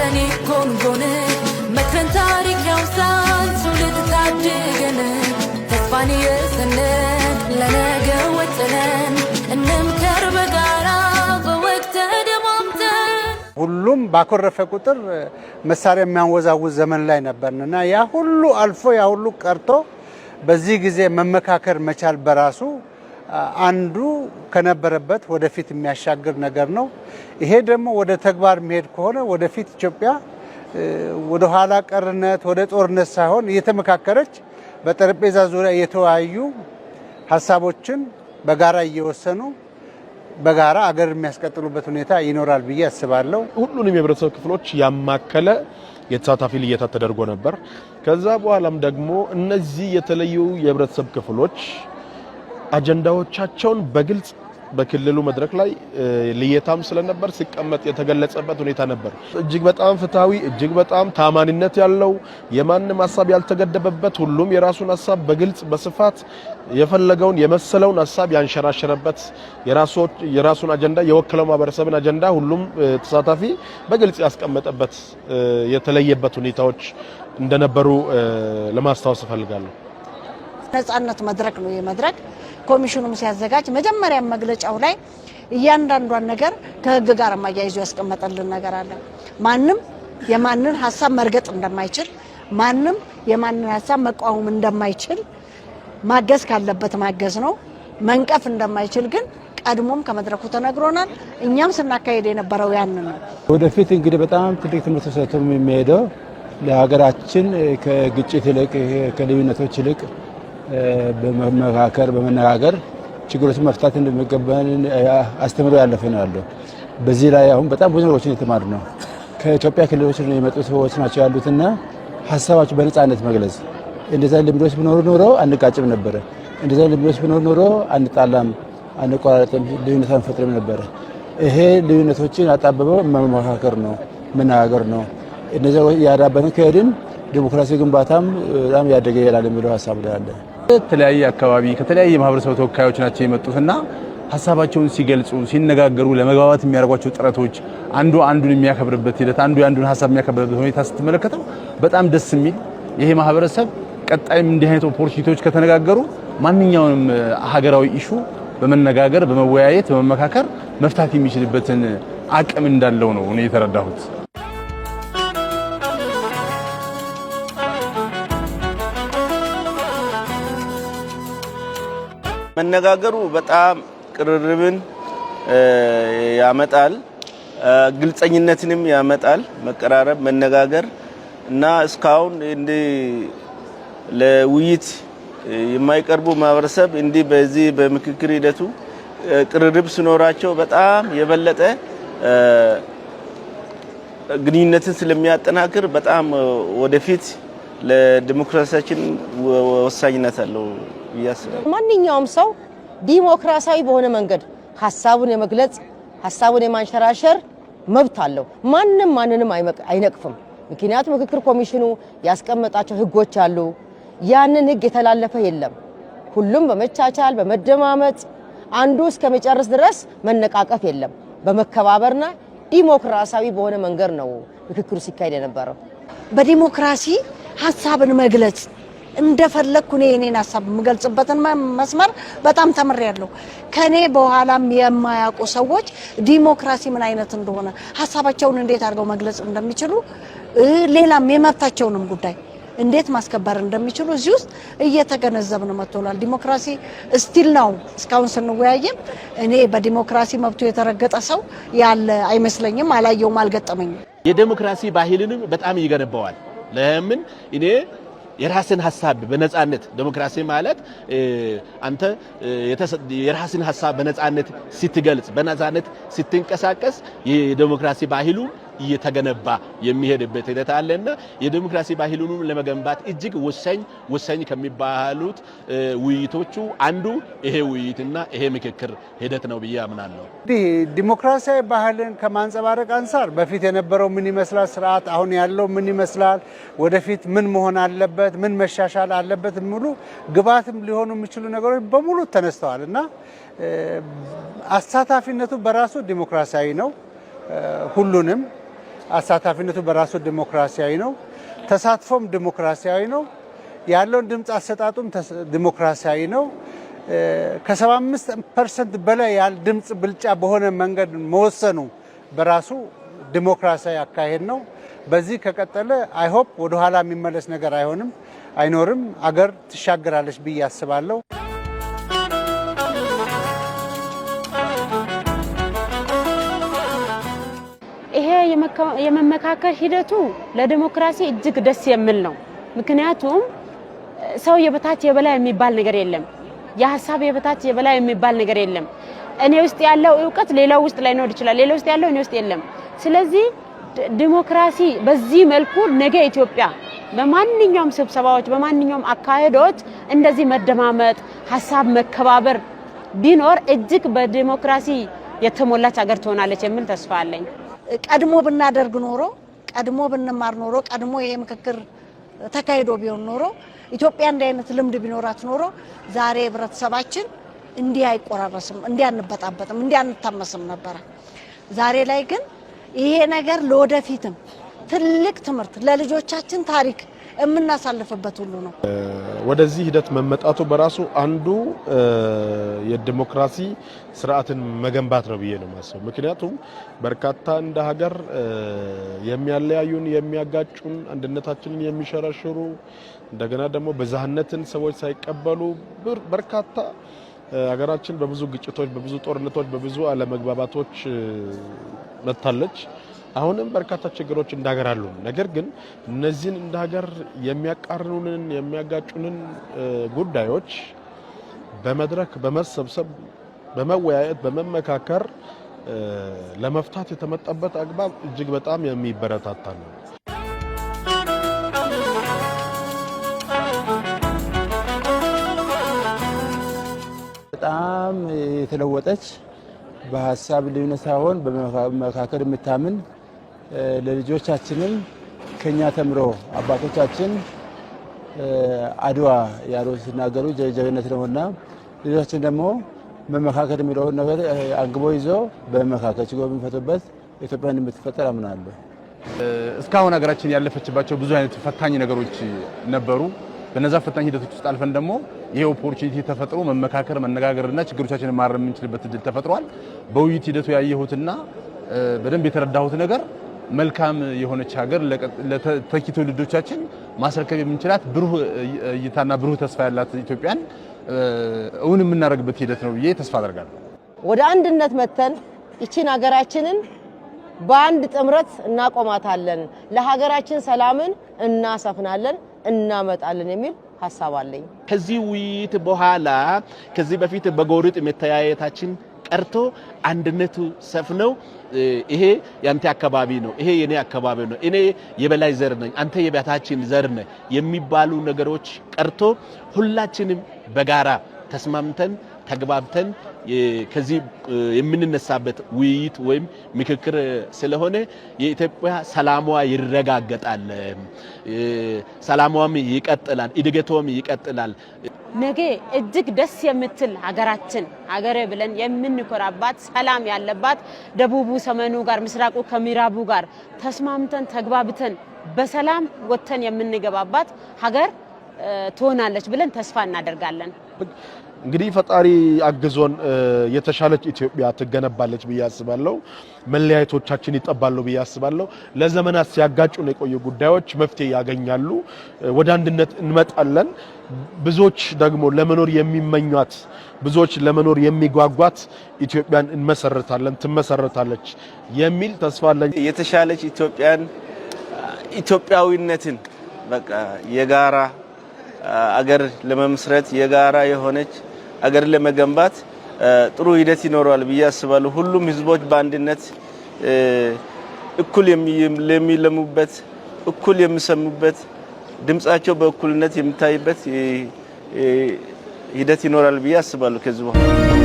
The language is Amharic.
وياني كون قوني مكرن تاريخ يوصان سولد تعجيقن تسفاني يسنن لنا قوتنن النمكر بقارا بوقت دمامتن ሁሉም ባኮረፈ ቁጥር መሳሪያ የሚያወዛውዝ ዘመን ላይ ነበርና ያ ሁሉ አልፎ ያ ሁሉ ቀርቶ በዚህ ጊዜ መመካከር መቻል በራሱ አንዱ ከነበረበት ወደፊት የሚያሻግር ነገር ነው። ይሄ ደግሞ ወደ ተግባር መሄድ ከሆነ ወደፊት ኢትዮጵያ ወደ ኋላ ቀርነት ወደ ጦርነት ሳይሆን እየተመካከረች በጠረጴዛ ዙሪያ እየተወያዩ ሐሳቦችን በጋራ እየወሰኑ በጋራ አገር የሚያስቀጥሉበት ሁኔታ ይኖራል ብዬ አስባለሁ። ሁሉንም የህብረተሰብ ክፍሎች ያማከለ የተሳታፊ ልየታ ተደርጎ ነበር። ከዛ በኋላም ደግሞ እነዚህ የተለዩ የህብረተሰብ ክፍሎች አጀንዳዎቻቸውን በግልጽ በክልሉ መድረክ ላይ ልየታም ስለነበር ሲቀመጥ የተገለጸበት ሁኔታ ነበር። እጅግ በጣም ፍትሃዊ እጅግ በጣም ታማኒነት ያለው የማንም ሐሳብ ያልተገደበበት ሁሉም የራሱን ሐሳብ በግልጽ በስፋት የፈለገውን የመሰለውን ሐሳብ ያንሸራሸረበት የራሱን አጀንዳ የወከለው ማህበረሰብን አጀንዳ ሁሉም ተሳታፊ በግልጽ ያስቀመጠበት የተለየበት ሁኔታዎች እንደነበሩ ለማስታወስ ፈልጋለሁ። ነጻነት መድረክ ነው የመድረክ ኮሚሽኑም ሲያዘጋጅ መጀመሪያ መግለጫው ላይ እያንዳንዷን ነገር ከህግ ጋር ማያይዞ ያስቀመጠልን ነገር አለ። ማንም የማንን ሐሳብ መርገጥ እንደማይችል ማንም የማንን ሐሳብ መቃወም እንደማይችል ማገዝ ካለበት ማገዝ ነው መንቀፍ እንደማይችል ግን ቀድሞም ከመድረኩ ተነግሮናል። እኛም ስናካሄድ የነበረው ያን ነው። ወደፊት እንግዲህ በጣም ትልቅ ትምህርት ተሰጥቶ የሚሄደው ለሀገራችን ከግጭት ይልቅ ከልዩነቶች ይልቅ በመመካከር በመነጋገር ችግሮችን መፍታት እንደሚገባን አስተምሮ ያለፈ ነው ያለው። በዚህ ላይ አሁን በጣም ብዙ ነገሮችን የተማርነው ከኢትዮጵያ ክልሎች ነው የመጡ ሰዎች ናቸው ያሉትና ሐሳባቸው በነጻነት መግለጽ እንደዛ ልምዶች ቢኖር ኖሮ አንጋጭም ነበር። እንደዛ ልምዶች ቢኖር ኖሮ አንጣላም አንቆራረጥም ልዩነት አንፈጥርም ነበር። ይሄ ልዩነቶችን አጣበበው መመካከር ነው መነጋገር ነው። እንደዛ ያዳበረን ከሄድን ዲሞክራሲ ግንባታም በጣም ያደገ ይላል የሚለው ሐሳብ አለ። ከተለያየ አካባቢ ከተለያየ ማህበረሰብ ተወካዮች ናቸው የመጡትና ሐሳባቸውን ሲገልጹ ሲነጋገሩ ለመግባባት የሚያደርጓቸው ጥረቶች አንዱ አንዱን የሚያከብርበት ሂደት አንዱ አንዱን ሐሳብ የሚያከብርበት ሁኔታ ስትመለከተው በጣም ደስ የሚል ይሄ ማህበረሰብ ቀጣይም እንዲህ አይነት ኦፖርቹኒቲዎች ከተነጋገሩ ማንኛውንም ሀገራዊ ኢሹ በመነጋገር በመወያየት በመመካከር መፍታት የሚችልበትን አቅም እንዳለው ነው እኔ የተረዳሁት። መነጋገሩ በጣም ቅርርብን ያመጣል፣ ግልጸኝነትንም ያመጣል። መቀራረብ መነጋገር እና እስካሁን እንደ ለውይይት የማይቀርቡ ማህበረሰብ እንዲህ በዚህ በምክክር ሂደቱ ቅርርብ ሲኖራቸው በጣም የበለጠ ግንኙነትን ስለሚያጠናክር በጣም ወደፊት ለዲሞክራሲያችን ወሳኝነት አለው ያስባል። ማንኛውም ሰው ዲሞክራሲያዊ በሆነ መንገድ ሐሳቡን የመግለጽ ሐሳቡን የማንሸራሸር መብት አለው። ማንንም ማንንም አይነቅፍም። ምክንያቱም ምክክር ኮሚሽኑ ያስቀመጣቸው ህጎች አሉ። ያንን ህግ የተላለፈ የለም። ሁሉም በመቻቻል በመደማመጥ አንዱ እስከመጨረስ ድረስ መነቃቀፍ የለም። በመከባበርና ዲሞክራሲያዊ በሆነ መንገድ ነው ምክክሩ ሲካሄድ የነበረው። በዲሞክራሲ ሐሳብን መግለጽ እንደፈለኩ እኔን ሐሳብ የምገልጽበትን መስመር በጣም ተምሬያለሁ። ከኔ በኋላም የማያውቁ ሰዎች ዲሞክራሲ ምን አይነት እንደሆነ ሐሳባቸውን እንዴት አድርገው መግለጽ እንደሚችሉ ሌላም የመብታቸውንም ጉዳይ እንዴት ማስከበር እንደሚችሉ እዚህ ውስጥ እየተገነዘብን መጥቷል። ዲሞክራሲ ስቲል ነው። እስካሁን ስንወያየም እኔ በዲሞክራሲ መብቱ የተረገጠ ሰው ያለ አይመስለኝም፣ አላየውም፣ አልገጠመኝም። የዲሞክራሲ ባህልንም በጣም ይገነባዋል። ለምን እኔ የራስን ሐሳብ በነጻነት ዲሞክራሲ ማለት አንተ የራስን ሐሳብ በነጻነት ስትገልጽ በነጻነት ስትንቀሳቀስ የዲሞክራሲ ባህሉ እየተገነባ የሚሄድበት ሂደት አለና የዲሞክራሲ ባህሉን ለመገንባት እጅግ ወሳኝ ከሚባሉት ውይይቶቹ አንዱ ይሄ ውይይትና ይሄ ምክክር ሂደት ነው ብዬ አምናለሁ። ዲሞክራሲያዊ ባህልን ከማንጸባረቅ አንፃር በፊት የነበረው ምን ይመስላል፣ ስርዓት አሁን ያለው ምን ይመስላል፣ ወደፊት ምን መሆን አለበት፣ ምን መሻሻል አለበት ሙሉ ግብዓትም ሊሆኑ የሚችሉ ነገሮች በሙሉ ተነስተዋልና አሳታፊነቱ በራሱ ዲሞክራሲያዊ ነው። ሁሉንም አሳታፊነቱ በራሱ ዲሞክራሲያዊ ነው። ተሳትፎም ዲሞክራሲያዊ ነው። ያለውን ድምፅ አሰጣጡም ዲሞክራሲያዊ ነው። ከ75% በላይ ያለ ድምፅ ብልጫ በሆነ መንገድ መወሰኑ በራሱ ዲሞክራሲያዊ አካሄድ ነው። በዚህ ከቀጠለ አይ ሆፕ ወደ ኋላ የሚመለስ ነገር አይኖርም። አገር ትሻገራለች ብዬ አስባለሁ። ይሄ የመመካከር ሂደቱ ለዲሞክራሲ እጅግ ደስ የሚል ነው። ምክንያቱም ሰው የበታች የበላይ የሚባል ነገር የለም። የሐሳብ የበታች የበላይ የሚባል ነገር የለም። እኔ ውስጥ ያለው ዕውቀት ሌላው ውስጥ ላይኖር ይችላል። ሌላው ውስጥ ያለው እኔ ውስጥ የለም። ስለዚህ ዲሞክራሲ በዚህ መልኩ ነገ ኢትዮጵያ በማንኛውም ስብሰባዎች በማንኛውም አካሄዶች እንደዚህ መደማመጥ፣ ሐሳብ መከባበር ቢኖር እጅግ በዲሞክራሲ የተሞላች ሀገር ትሆናለች የሚል ተስፋ አለኝ። ቀድሞ ብናደርግ ኖሮ ቀድሞ ብንማር ኖሮ ቀድሞ ይሄ ምክክር ተካሂዶ ቢሆን ኖሮ ኢትዮጵያ እንደ አይነት ልምድ ቢኖራት ኖሮ ዛሬ ህብረተሰባችን እንዲህ አይቆራረስም፣ እንዲህ አንበጣበጥም፣ እንዲህ አንታመስም ነበር። ዛሬ ላይ ግን ይሄ ነገር ለወደፊትም ትልቅ ትምህርት ለልጆቻችን ታሪክ የምናሳልፍበት ሁሉ ነው። ወደዚህ ሂደት መመጣቱ በራሱ አንዱ የዲሞክራሲ ስርዓትን መገንባት ነው ብዬ ነው ማሰብ። ምክንያቱም በርካታ እንደ ሀገር የሚያለያዩን የሚያጋጩን አንድነታችንን የሚሸረሽሩ እንደገና ደግሞ ብዝሃነትን ሰዎች ሳይቀበሉ በርካታ ሀገራችን በብዙ ግጭቶች፣ በብዙ ጦርነቶች፣ በብዙ አለመግባባቶች መታለች። አሁንም በርካታ ችግሮች እንዳገራሉ። ነገር ግን እነዚህን እንደ ሀገር የሚያቃርኑንን የሚያጋጩንን ጉዳዮች በመድረክ በመሰብሰብ በመወያየት በመመካከር ለመፍታት የተመጣበት አግባብ እጅግ በጣም የሚበረታታ ነው። በጣም የተለወጠች በሐሳብ ልዩነት ሳይሆን በመካከል የምታምን ለልጆቻችንም ከኛ ተምሮ አባቶቻችን አድዋ ያሉ ሲናገሩ ጀግንነት ነውና ልጆቻችን ደግሞ መመካከል የሚለውን ነገር አንግቦ ይዞ በመመካከል ችግር የሚፈቱበት ኢትዮጵያ እንደምትፈጠር አምናለሁ። እስካሁን ሀገራችን ያለፈችባቸው ብዙ አይነት ፈታኝ ነገሮች ነበሩ። በነዛ ፈታኝ ሂደቶች ውስጥ አልፈን ደግሞ ይሄ ኦፖርቹኒቲ ተፈጥሮ መመካከር መነጋገርና ችግሮቻችንን ማረም የምንችልበት እድል ተፈጥሯል። በውይይት ሂደቱ ያየሁትና በደንብ የተረዳሁት ነገር መልካም የሆነች ሀገር ለተተኪ ትውልዶቻችን ማስረከብ የምንችላት ብሩህ እይታና ብሩህ ተስፋ ያላት ኢትዮጵያን እውን የምናደርግበት ሂደት ነው ብዬ ተስፋ አደርጋለሁ። ወደ አንድነት መተን ይቺን ሀገራችንን በአንድ ጥምረት እናቆማታለን፣ ለሀገራችን ሰላምን እናሰፍናለን፣ እናመጣለን የሚል ሐሳብ አለኝ። ከዚህ ውይይት በኋላ ከዚህ በፊት በጎሪጥ መተያየታችን ቀርቶ አንድነቱ ሰፍነው ይሄ ያንተ አካባቢ ነው፣ ይሄ የኔ አካባቢ ነው፣ እኔ የበላይ ዘር ነኝ፣ አንተ የበታችን ዘር ነህ የሚባሉ ነገሮች ቀርቶ ሁላችንም በጋራ ተስማምተን ተግባብተን ከዚህ የምንነሳበት ውይይት ወይም ምክክር ስለሆነ የኢትዮጵያ ሰላሟ ይረጋገጣል፣ ሰላሟም ይቀጥላል፣ እድገቷም ይቀጥላል። ነገ እጅግ ደስ የምትል ሀገራችን ሀገሬ ብለን የምንኮራባት ሰላም ያለባት ደቡቡ ሰሜኑ ጋር ምስራቁ ከምዕራቡ ጋር ተስማምተን ተግባብተን በሰላም ወጥተን የምንገባባት ሀገር ትሆናለች ብለን ተስፋ እናደርጋለን። እንግዲህ ፈጣሪ አግዞን የተሻለች ኢትዮጵያ ትገነባለች ብዬ አስባለሁ። መለያየቶቻችን ይጠባሉ ብዬ አስባለሁ። ለዘመናት ሲያጋጩን የቆዩ ጉዳዮች መፍትሄ ያገኛሉ። ወደ አንድነት እንመጣለን። ብዙዎች ደግሞ ለመኖር የሚመኟት ብዙዎች ለመኖር የሚጓጓት ኢትዮጵያን እንመሰርታለን፣ ትመሰርታለች የሚል ተስፋ አለኝ። የተሻለች ኢትዮጵያን ኢትዮጵያዊነትን በቃ የጋራ አገር ለመመስረት የጋራ የሆነች አገር ለመገንባት ጥሩ ሂደት ይኖራል ብዬ አስባለሁ። ሁሉም ህዝቦች በአንድነት እኩል የሚለሙበት፣ እኩል የሚሰሙበት፣ ድምጻቸው በእኩልነት የሚታይበት ሂደት ይኖራል ብዬ አስባለሁ ከዚህ በኋላ